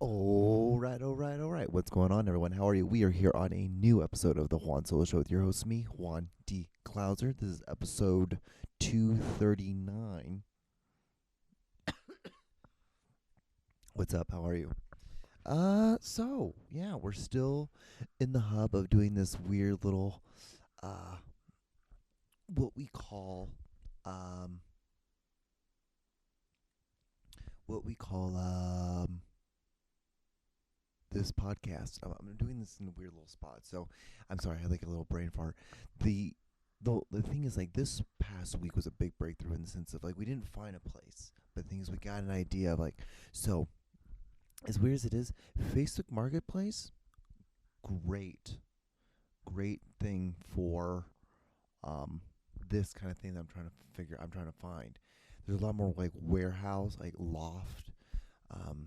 All right. What's going on, everyone? How are you? We are here on a new episode of the Juan Solo Show with your host, me, Juan D. Clouser. This is episode 239. What's up? How are you? Yeah, we're still in the hub of doing this weird little, uh, what we call, um, what we call, this podcast. I'm doing this in a weird little spot. So I'm sorry, I had like a little brain fart. The the thing is, like, this past week was a big breakthrough in the sense of, like, we didn't find a place, but the thing is we got an idea of, like, so as weird as it is, Facebook Marketplace, great, great thing for um this kind of thing that I'm trying to find. There's a lot more like warehouse, like loft, um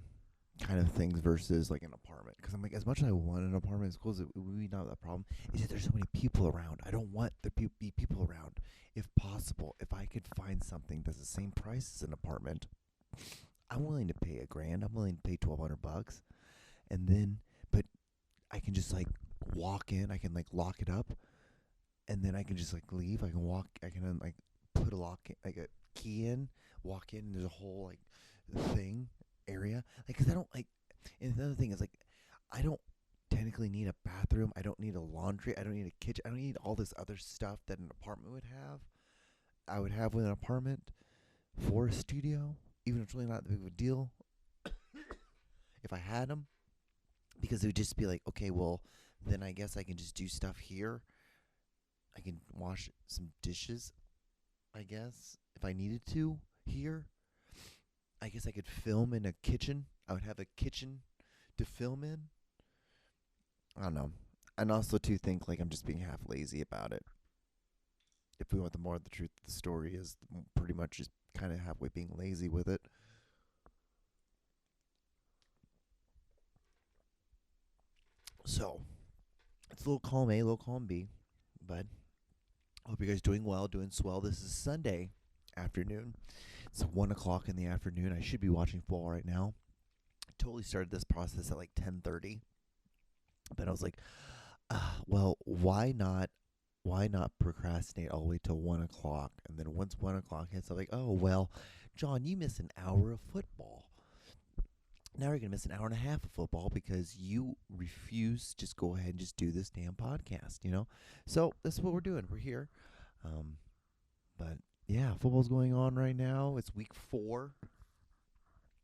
kind of things versus like an apartment. Because I'm like, as much as I want an apartment as cool as it would be, not that problem. Is that there's so many people around. I don't want there be people around. If possible, if I could find something that's the same price as an apartment, I'm willing to pay $1,000. I'm willing to pay $1,200, and then, but I can just like walk in. I can like lock it up, and then I can just like leave. I can walk. I can like put a lock, like a key in, walk in, and there's a whole like thing area. Like, cause I don't like. And the other thing is, like, I don't technically need a bathroom. I don't need a laundry. I don't need a kitchen. I don't need all this other stuff that an apartment would have. I would have with an apartment for a studio, even if it's really not that big of a deal. If I had them, because it would just be like, okay, well, then I guess I can just do stuff here. I can wash some dishes, I guess, if I needed to here. I guess I could film in a kitchen. I would have a kitchen to film in. I don't know. And also to think like I'm just being half lazy about it. If we want the more of the truth of the story is pretty much just kind of halfway being lazy with it. So it's a little column A, a little column B, but I hope you guys doing well, doing swell. This is Sunday afternoon. It's 1 o'clock in the afternoon. I should be watching football right now. I totally started this process at like 10:30, but I was like, well, why not? Why not procrastinate all the way till 1 o'clock? And then once 1 o'clock hits, I'm like, oh well, John, you missed an hour of football. Now you're gonna miss an hour and a half of football because you refuse to just go ahead and just do this damn podcast. So that's what we're doing. We're here, um, but yeah, football's going on right now. It's week 4.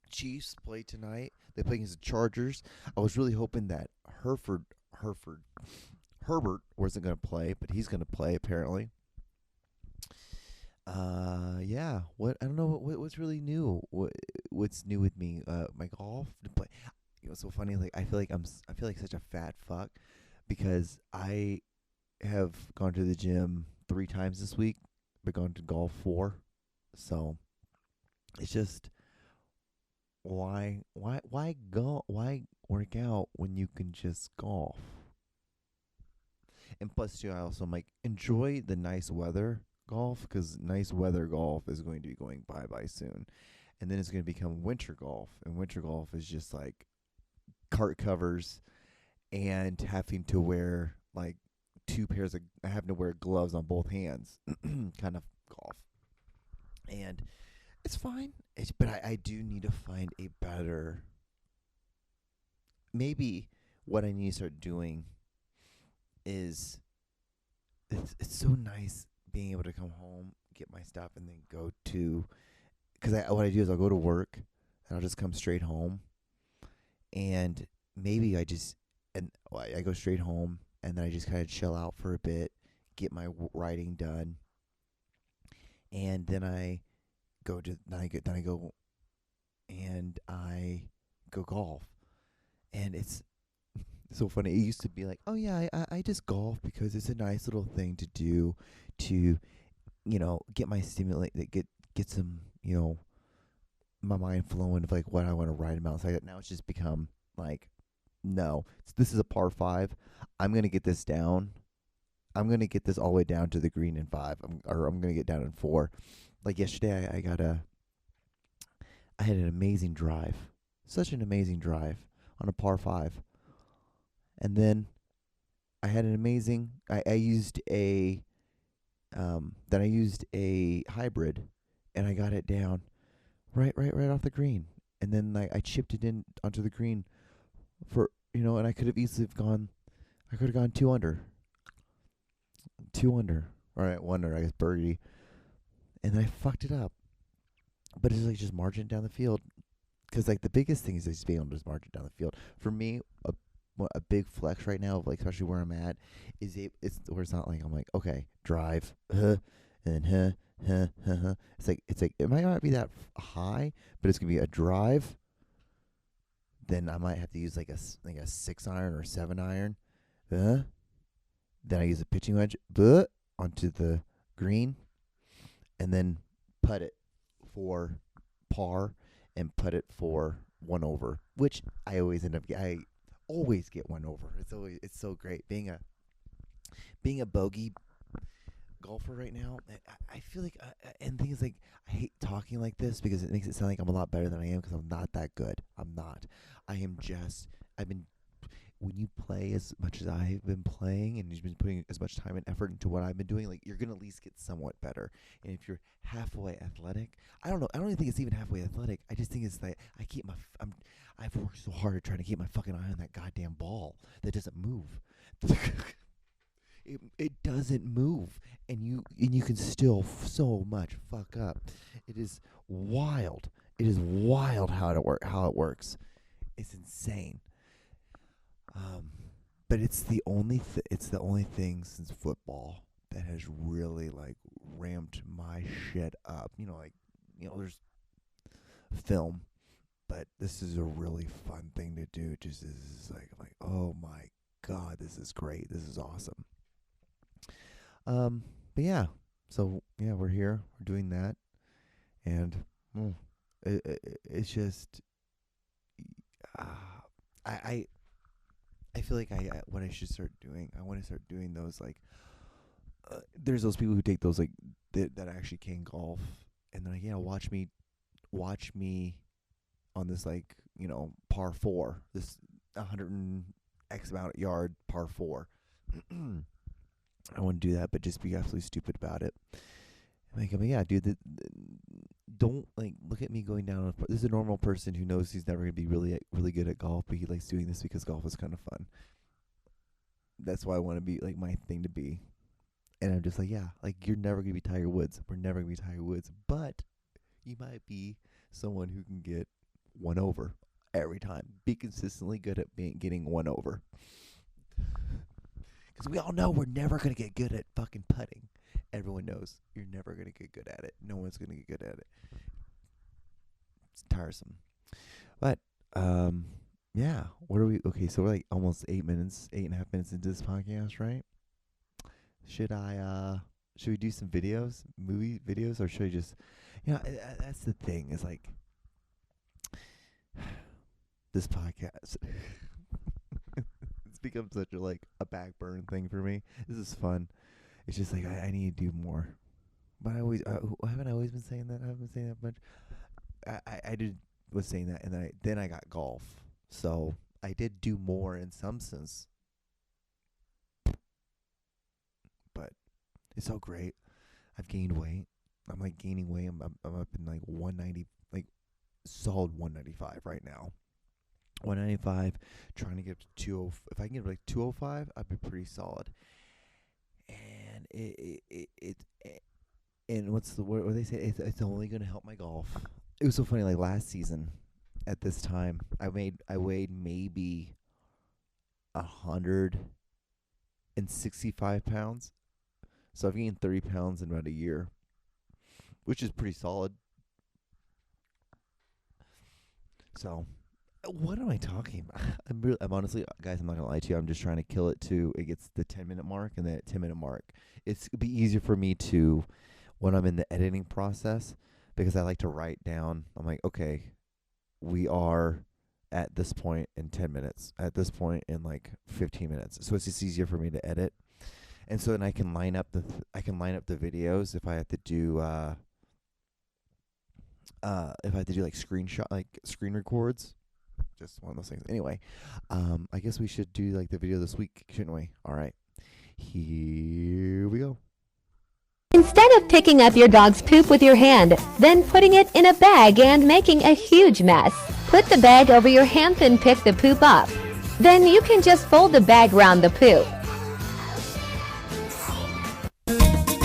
Chiefs play tonight. They play against the Chargers. I was really hoping that Hereford, Herbert wasn't going to play, but he's going to play apparently. Yeah. What I don't know what's really new. What's new with me? My golf to play. It's so funny. Like I feel like such a fat fuck because I have gone to the gym 3 times this week, but gone to golf 4. So it's just why work out when you can just golf? And plus, too, I also am like enjoy the nice weather golf because nice weather golf is going to be going bye soon, and then it's going to become winter golf, and winter golf is just like cart covers and having to wear like having to wear gloves on both hands, kind of golf, and it's fine. But I do need to find a better. Maybe what I need to start doing is it's so nice being able to come home, get my stuff, and then go to. Because what I do is I'll go to work, and I'll just come straight home, and maybe I go straight home, and then I just kind of chill out for a bit, get my writing done, and then I go to then I go and I go golf, and it's so funny. It used to be like, oh yeah, I just golf because it's a nice little thing to do to, get my stimulate, get some, my mind flowing of like what I want to write about. So now it's just become like, no, this is a par 5. I'm gonna get this down. I'm gonna get this all the way down to the green in 5. I'm gonna get down in 4. Like yesterday, I had an amazing drive, such an amazing drive. on a par 5. And then I had an amazing I used a then I used a hybrid, and I got it down right off the green. And then like I chipped it in onto the green for and I could have easily gone. I could have gone 2 under, 2 under. All right, 1 under, I guess, birdie. And then I fucked it up. But it's like just marching down the field. Because like the biggest thing is just being able to just march it down the field. For me, a big flex right now, of like especially where I'm at, it's where it's not like I'm like, okay, drive, and then It's like it might not be that high, but it's gonna be a drive. Then I might have to use like a 6 iron or 7 iron. Then I use a pitching wedge onto the green, and then putt it for par and putt it for 1 over, which I always end up I always get 1 over. It's so great being a bogey golfer right now. I feel like and things like I hate talking like this because it makes it sound like I'm a lot better than I am, because I'm not that good. I'm not. I've been when you play as much as I've been playing, and you've been putting as much time and effort into what I've been doing, like you're gonna at least get somewhat better. And if you're halfway athletic, I don't know. I don't even think it's even halfway athletic. I just think it's like I've worked so hard trying to keep my fucking eye on that goddamn ball that doesn't move. It doesn't move, and you can still so much fuck up. It is wild. It is wild how it works. It's insane. But it's the only thing since football that has really like ramped my shit up. There's film, but this is a really fun thing to do. Just this is like oh my god, this is great. This is awesome. But yeah, so yeah, we're here. We're doing that, and it's just I feel like what I should start doing. I want to start doing those like there's those people who take those like that actually can golf, and they're like, yeah, watch me on this like par 4, this 100 and X amount of yard par 4. I want to do that, but just be absolutely stupid about it. Like, I mean, yeah, dude, don't like look at me going down. This is a normal person who knows he's never gonna be really good at golf, but he likes doing this because golf is kind of fun. That's why I want to be like my thing to be. And I'm just like, yeah, like you're never gonna be Tiger Woods. We're never gonna be Tiger Woods, but you might be someone who can get 1 over every time. Be consistently good at getting 1 over. Because we all know we're never going to get good at fucking putting. Everyone knows you're never going to get good at it. No one's going to get good at it. It's tiresome. But, yeah. What are we? Okay, so we're like almost 8.5 minutes into this podcast, right? Should we do some videos, movie videos, or should I just, that's the thing, is like, this podcast. It's become such a back burn thing for me. This is fun. It's just like I need to do more. But haven't I always been saying that? I haven't been saying that much. I was saying that, and then I got golf. So I did do more in some sense. But it's so great. I've gained weight. I'm like gaining weight. I'm up in like 190, like solid 195 right now. 195, trying to get up to 20. If I can get like 205, I'd be pretty solid. And and what's the word? What they say? It's only gonna help my golf. It was so funny. Like last season, at this time, I weighed maybe 165 pounds. So I've gained 30 pounds in about a year, which is pretty solid. So. What am I talking about? I'm honestly, guys, I'm not gonna lie to you. I'm just trying to kill it to it gets the 10-minute mark, and then at 10-minute mark, it'd be easier for me to when I'm in the editing process, because I like to write down. I'm like, okay, we are at this point in 10 minutes, at this point in like 15 minutes. So it's just easier for me to edit, and so then I can line up the videos if I have to do like screenshot, like screen records. just one of those things. Anyway, I guess we should do like the video this week, shouldn't we? All right, here we go. Instead of picking up your dog's poop with your hand, then putting it in a bag and making a huge mess, put the bag over your hemp and pick the poop up. Then you can just fold the bag around the poop.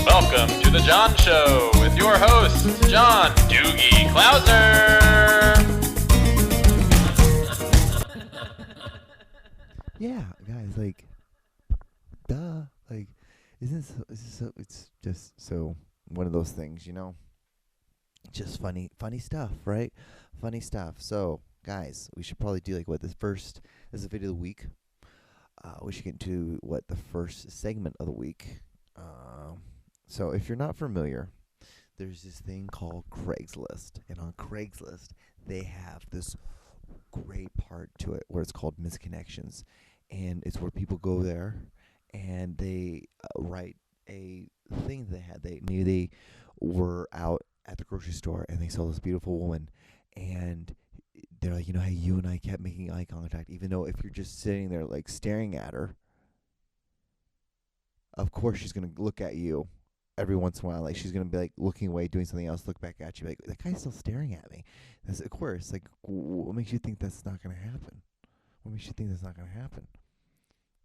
Welcome to the John Show with your host, John Doogie Clouser. Yeah, guys, like, duh, like, it's just so one of those things, just funny stuff, right? Funny stuff. So, guys, we should probably do like this is a video of the week. We should get into the first segment of the week. So if you're not familiar, there's this thing called Craigslist, and on Craigslist they have this great part to it where it's called misconnections, and it's where people go there and they write a thing maybe they were out at the grocery store and they saw this beautiful woman, and they're like, hey, you and I kept making eye contact, even though if you're just sitting there like staring at her, of course she's gonna look at you every once in a while, like she's gonna be like looking away, doing something else, look back at you, like that guy's still staring at me. That's, of course, like, what makes you think that's not gonna happen?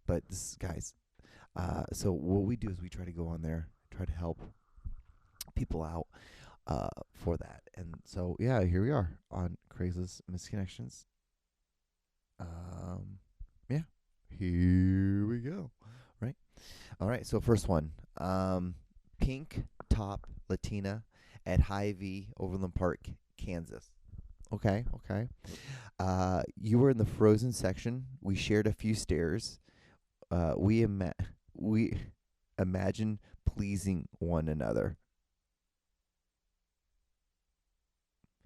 But this, guys, so what we do is we try to go on there, try to help people out for that. And so yeah, here we are on Craigslist Misconnections. Yeah, here we go. Right. All right. So first one, pink top Latina at Hy-Vee, Overland Park, Kansas. Okay. You were in the frozen section. We shared a few stares. We imagine pleasing one another.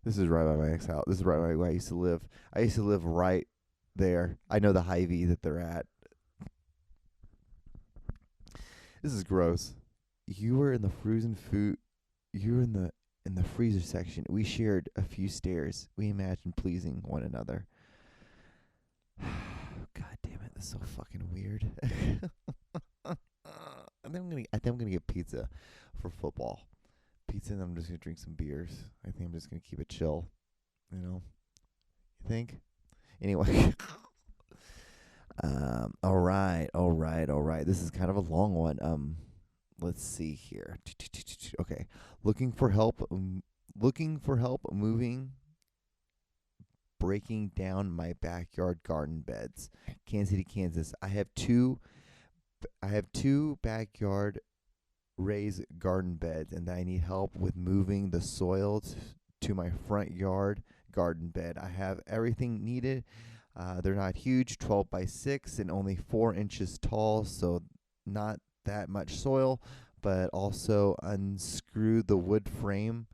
This is right by my ex house. This is right by where I used to live. I used to live right there. I know the Hy-Vee that they're at. This is gross. You were in the frozen food. You were in the freezer section. We shared a few stares. We imagined pleasing one another. God damn it! That's so fucking weird. I think I'm gonna get pizza for football. Pizza, and I'm just gonna drink some beers. I think I'm just gonna keep it chill. You think? Anyway. All right. This is kind of a long one. Let's see here. Okay. Looking for help moving, breaking down my backyard garden beds. Kansas City, Kansas. I have two backyard raised garden beds, and I need help with moving the soil to my front yard garden bed. I have everything needed. They're not huge, 12 by 6 and only 4 inches tall, so not that much soil, but also unscrew the wood frame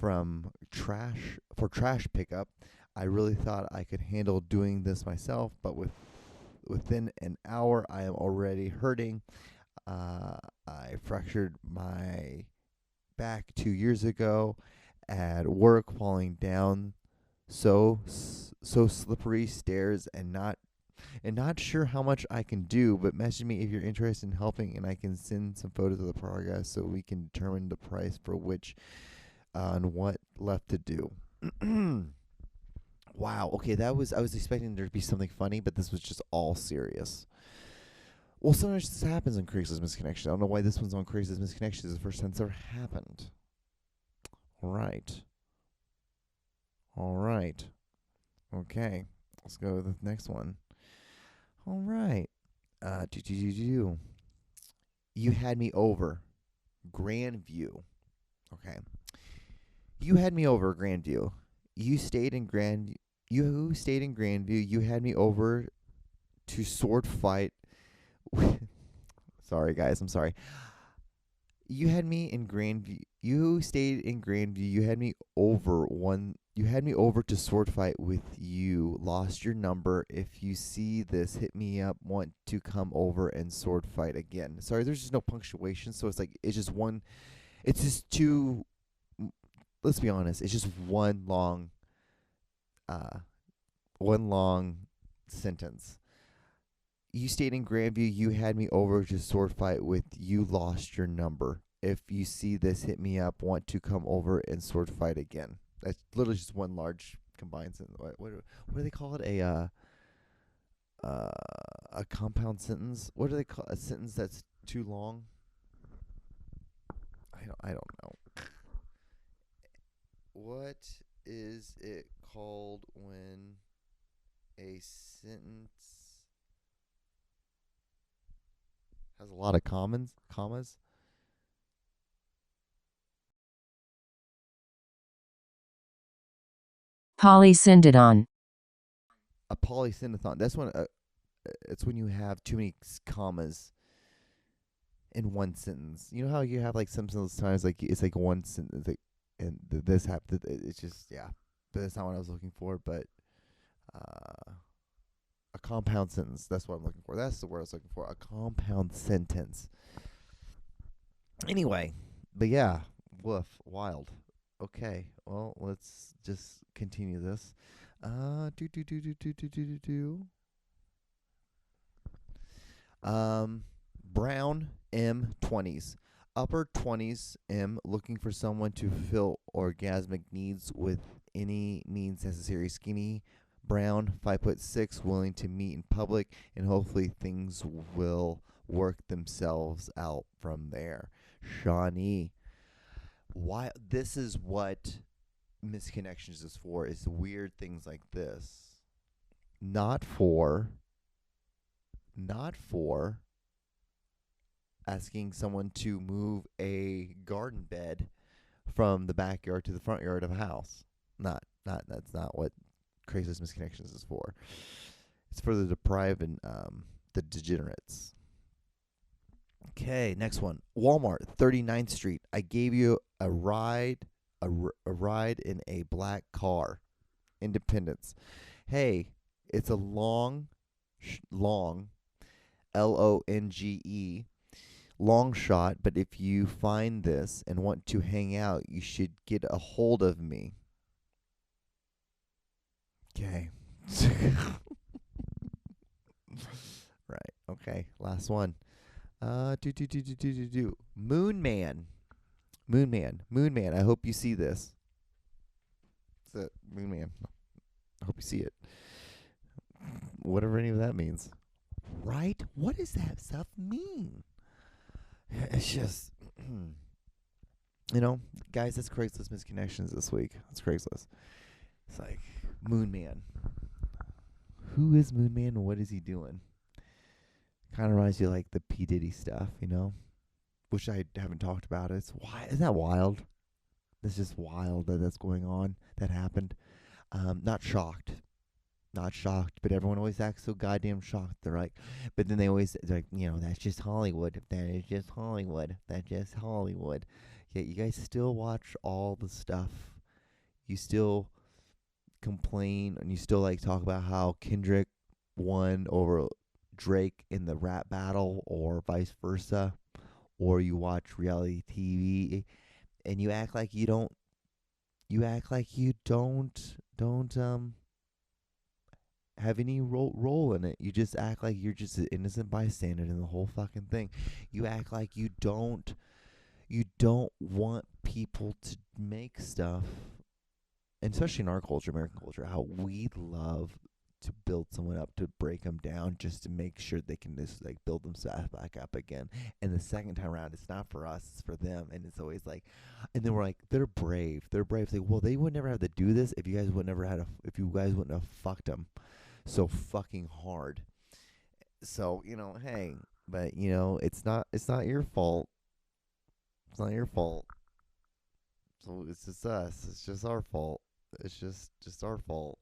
for trash pickup. I really thought I could handle doing this myself, but within an hour I am already hurting. I fractured my back 2 years ago at work, falling down so slippery stairs, and not sure how much I can do, but message me if you're interested in helping, and I can send some photos of the progress so we can determine the price for which and what left to do. Wow. Okay, I was expecting there to be something funny, but this was just all serious. Well, sometimes this happens on Craigslist Misconnection. I don't know why this one's on Craigslist Misconnection. This is the first time it's ever happened. All right. Okay. Let's go with the next one. All right. You had me over. Grandview. Okay. You had me over, Grandview. You stayed in Grandview. You had me over to sword fight. Sorry, guys. I'm sorry. You had me in Grandview. You stayed in Grandview. You had me over to sword fight with you. Lost your number. If you see this, hit me up. Want to come over and sword fight again. Sorry, there's just no punctuation, so it's just two. Let's be honest. It's just one long one long sentence. You stayed in Grandview. You had me over to sword fight with. You lost your number. If you see this, hit me up. Want to come over and sword fight again? That's literally just one large combined sentence. What do they call it? A compound sentence. What do they call a sentence that's too long? I don't know. What is it called when a sentence has a lot of commas? Polysyndeton. A polysyndeton. That's when it's when you have too many commas in one sentence. You know how you have like sometimes like it's like one sentence like, and this happened. It's just but that's not what I was looking for. But a compound sentence. That's what I'm looking for. That's the word I was looking for. A compound sentence. Anyway, but yeah, woof, wild. Okay, well, let's just continue this. Brown M20s. Upper 20s M looking for someone to fulfill orgasmic needs with any means necessary. Skinny brown, 5'6", willing to meet in public, and hopefully things will work themselves out from there. Shawnee. Why this is what misconnections is for, is weird things like this. Not for asking someone to move a garden bed from the backyard to the front yard of a house. That's not what Craigslist misconnections is for. It's for the deprived and the degenerates. Okay, next one. Walmart, 39th Street. I gave you a ride in a black car. Independence. Hey, it's a long, Longe, long shot, but if you find this and want to hang out, you should get a hold of me. Okay. Right. Okay. Last one. Moon Man. I hope you see this. It's a Moon Man. I hope you see it. Whatever any of that means. Right? What does that stuff mean? It's just, guys, that's Craigslist misconnections this week. That's Craigslist. It's like, Moon Man. Who is Moon Man and what is he doing? Kind of reminds you of like the P. Diddy stuff, which I haven't talked about. Isn't that wild? It's just wild that that's going on. That happened. Not shocked, but everyone always acts so goddamn shocked. They're like, but then they're like, that's just Hollywood. That is just Hollywood. That's just Hollywood. Yet you guys still watch all the stuff. You still complain and you still like talk about how Kendrick won over Drake in the rap battle or vice versa, or you watch reality TV and you act like you don't have any role in it. You just act like you're just an innocent bystander in the whole fucking thing. You act like you don't want people to make stuff, and especially in our culture, American culture, how we love to build someone up, to break them down, just to make sure they can just like build themselves back up again. And the second time around, it's not for us, it's for them. And it's always like, and then we're like, they're brave. It's like, well, they would never have to do this if you guys would never if you guys wouldn't have fucked them so fucking hard. So hey, but it's not your fault. It's not your fault. So it's just us. It's just our fault. It's just our fault.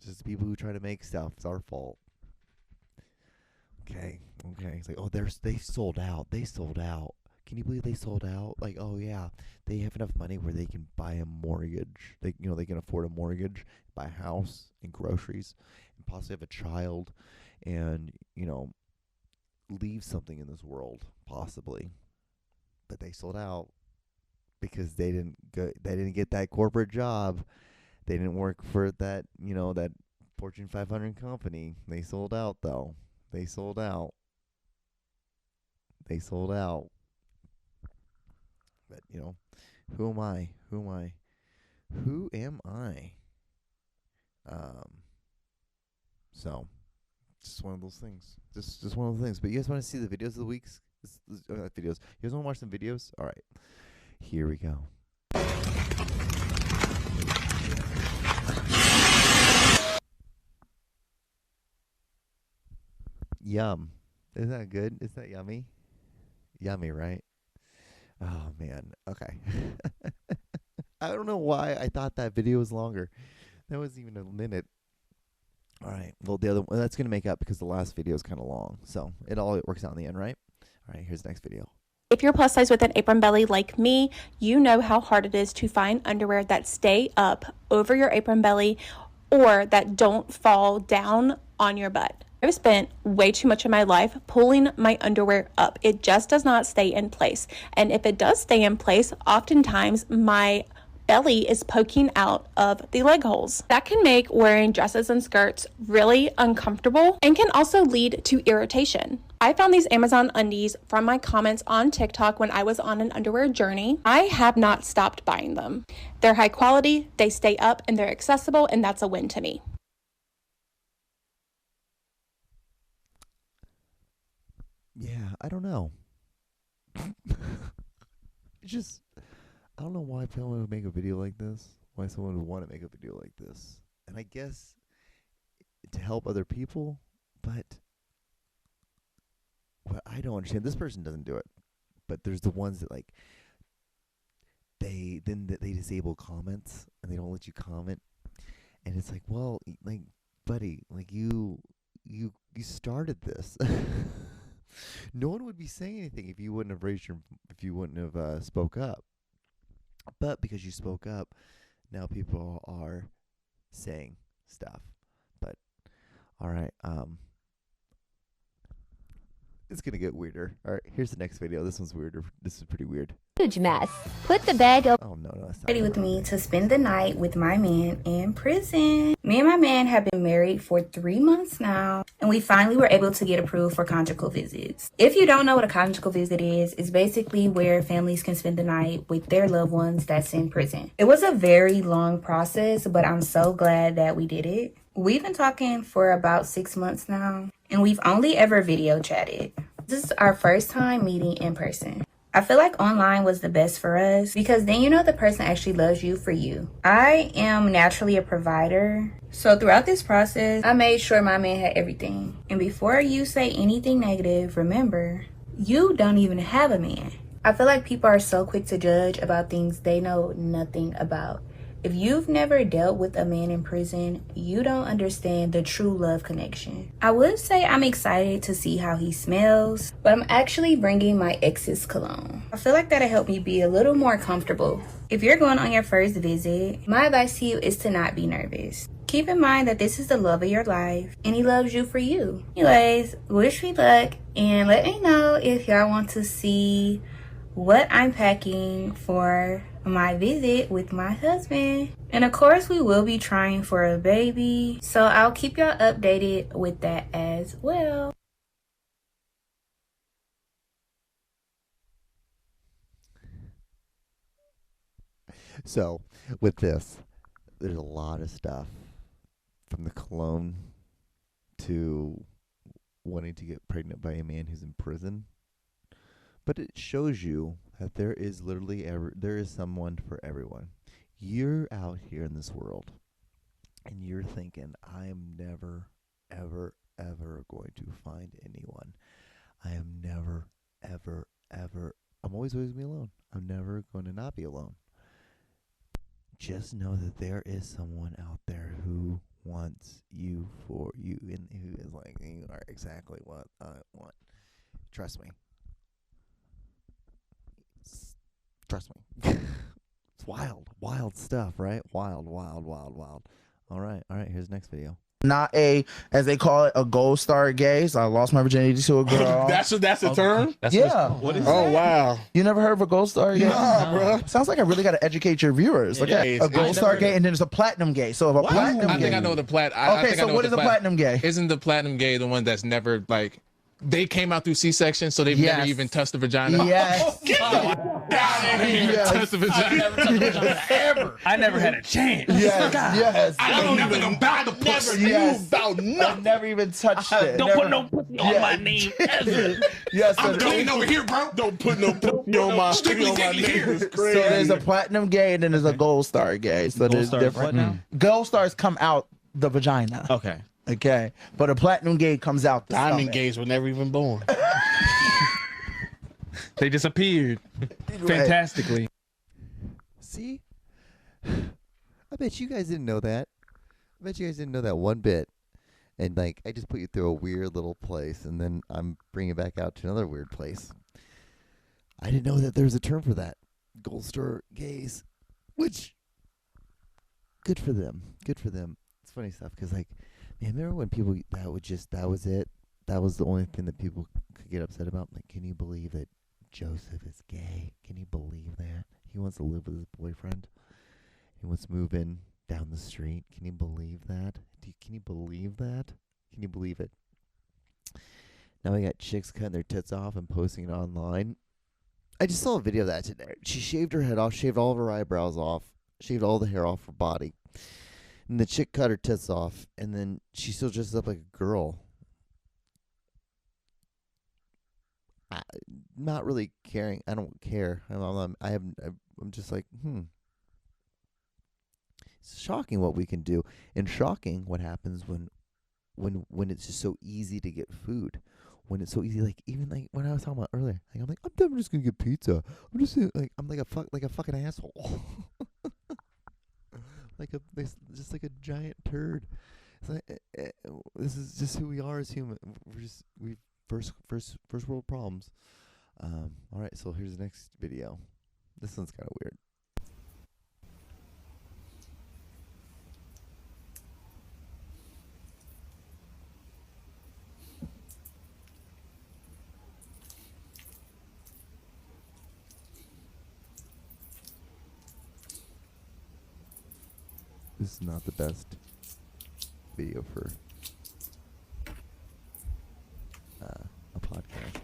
Just the people who try to make stuff. It's our fault. Okay. It's like, oh, they sold out. Can you believe they sold out? Like, oh yeah, they have enough money where they can buy a mortgage. They can afford a mortgage, buy a house and groceries, and possibly have a child, and leave something in this world possibly. But they sold out because they didn't get that corporate job. They didn't work for that, that Fortune 500 company. They sold out, though. They sold out. They sold out. But, who am I? Who am I? Who am I? So, just one of those things. Just one of those things. But you guys want to see the videos of the weeks? Videos. You guys want to watch some videos? All right. Here we go. Yum. Isn't that good? Isn't that yummy? Yummy, right? Oh, man. Okay. I don't know why I thought that video was longer. That wasn't even a minute. All right. Well, the other one, that's going to make up because the last video is kind of long. So it works out in the end, right? All right. Here's the next video. If you're plus size with an apron belly like me, you know how hard it is to find underwear that stay up over your apron belly or that don't fall down on your butt. I've spent way too much of my life pulling my underwear up. It just does not stay in place. And if it does stay in place, oftentimes my belly is poking out of the leg holes. That can make wearing dresses and skirts really uncomfortable and can also lead to irritation. I found these Amazon undies from my comments on TikTok when I was on an underwear journey. I have not stopped buying them. They're high quality, they stay up, and they're accessible, and that's a win to me. Yeah, I don't know. I don't know why someone would make a video like this. Why someone would want to make a video like this. And I guess to help other people, but what I don't understand, this person doesn't do it. But there's the ones that they disable comments and they don't let you comment. And it's like, well, buddy, you started this. No one would be saying anything if you wouldn't have spoke up. But because you spoke up, now people are saying stuff. But all right, it's gonna get weirder. All right, here's the next video. This one's weirder. This is pretty weird. Huge mess. Put the bag over. Oh no, that's not Ready with me to spend the night with my man in prison. Me and my man have been married for 3 months now, and we finally were able to get approved for conjugal visits. If you don't know what a conjugal visit is, it's basically where families can spend the night with their loved ones that's in prison. It was a very long process, but I'm so glad that we did it. We've been talking for about 6 months now, and we've only ever video chatted. This is our first time meeting in person. I feel like online was the best for us because then you know the person actually loves you for you. I am naturally a provider, so throughout this process, I made sure my man had everything. And before you say anything negative, remember, you don't even have a man. I feel like people are so quick to judge about things they know nothing about. If you've never dealt with a man in prison, you don't understand the true love connection. I would say I'm excited to see how he smells, but I'm actually bringing my ex's cologne. I feel like that'll help me be a little more comfortable. If you're going on your first visit, my advice to you is to not be nervous. Keep in mind that this is the love of your life, and he loves you for you. Anyways, wish me luck, and let me know if y'all want to see what I'm packing for my visit with my husband. And of course, we will be trying for a baby, so I'll keep y'all updated with that as well. So, with this, there's a lot of stuff from the cologne to wanting to get pregnant by a man who's in prison. But it shows you that there is someone for everyone. You're out here in this world, and you're thinking, I am never, ever, ever going to find anyone. I am never, ever, ever. I'm always going to be alone. I'm never going to not be alone. Just know that there is someone out there who wants you for you, and who is like, you are exactly what I want. Trust me. Trust me. It's wild stuff, right? Wild. All right, here's the next video. not a, as they call it, a gold star gay. So I lost my virginity to a girl. That's a term? What is that? Wow. You never heard of a gold star gay? Nah, bro. Sounds like I really got to educate your viewers. Like a gold star gay, and then there's a platinum gay. So if a platinum gay. I think I know the Okay, so what is a platinum gay? Isn't the platinum gay the one that's never like they came out through C-section, so they've never even touched the vagina? Yes. Touched the vagina ever. I never had a chance. Yes. I don't never gonna buy the pussy. Yes. You about nothing. I've never even touched it. Don't put no pussy on my name ever. Yes. I'm clean over here, bro. Don't put no pussy on my name. It's So crazy. there's a platinum gay and then there's a gold star gay. So there's different. Gold stars come out the vagina. Okay. But a platinum gay comes out the Diamond stomach. gays were never even born. They disappeared fantastically. See? I bet you guys didn't know that. I bet you guys didn't know that one bit. And, like, I just put you through a weird little place, and then I'm bringing it back out to another weird place. I didn't know that there was a term for that. Gold star gays. Which, good for them. Good for them. It's funny stuff, because, like, man, remember when people, that was it? That was the only thing that people could get upset about? Like, can you believe that Joseph is gay? Can you believe that? He wants to live with his boyfriend. He wants to move in down the street. Can you believe that? Can you believe that? Can you believe it? Now we got chicks cutting their tits off and posting it online. I just saw a video of that today. She shaved her head off, shaved all of her eyebrows off, shaved all the hair off her body. And the chick cut her tits off, and then she still dresses up like a girl. Not really caring. I don't care. I'm just like, It's shocking what we can do, and shocking what happens when it's just so easy to get food. When it's so easy, like even like when I was talking about earlier, like I'm just gonna get pizza. I'm just I'm like a fucking asshole. Just like a giant turd. It's like, this is just who we are as humans. We first world problems. All right, so here's the next video. This one's kind of weird. This is not the best video for a podcast.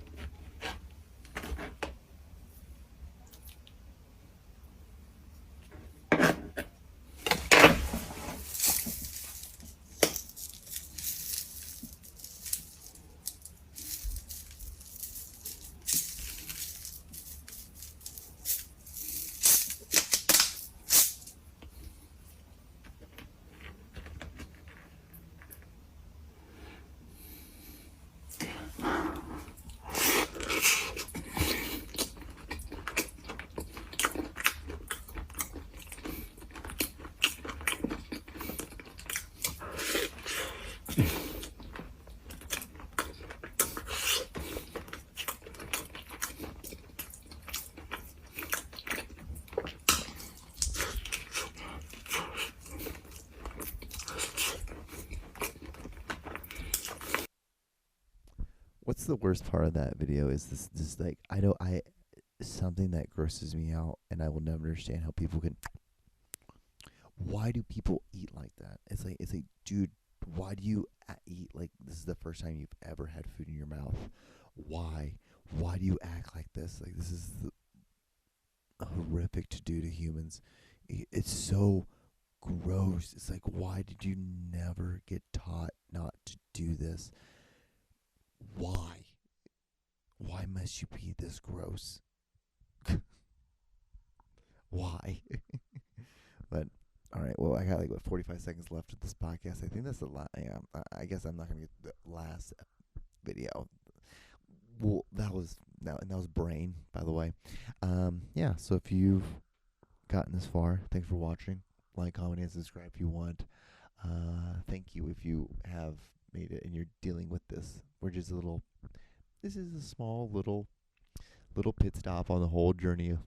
What's the worst part of that video is this like something that grosses me out, and I will never understand how people can. Why do people eat like that? It's like, dude, why do you eat like this is the first time you've ever had food in your mouth? Why? Why do you act like this? Like this is horrific to do to humans. It's so gross. It's like, why did you never get taught not to do this? Why? Why must you be this gross? Why? But all right, well, I got like 45 seconds left of this podcast. I think that's the last. Yeah, I guess I'm not gonna get the last video. Well, that was Brain, by the way. Yeah. So if you've gotten this far, thanks for watching. Like, comment, and subscribe if you want. Thank you if you have made it and you're dealing with this. This is a small little pit stop on the whole journey of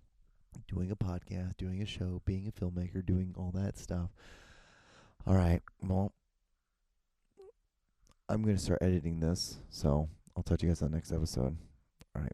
doing a podcast, doing a show, being a filmmaker, doing all that stuff. All right, well, I'm gonna start editing this, so I'll talk to you guys on the next episode. All right.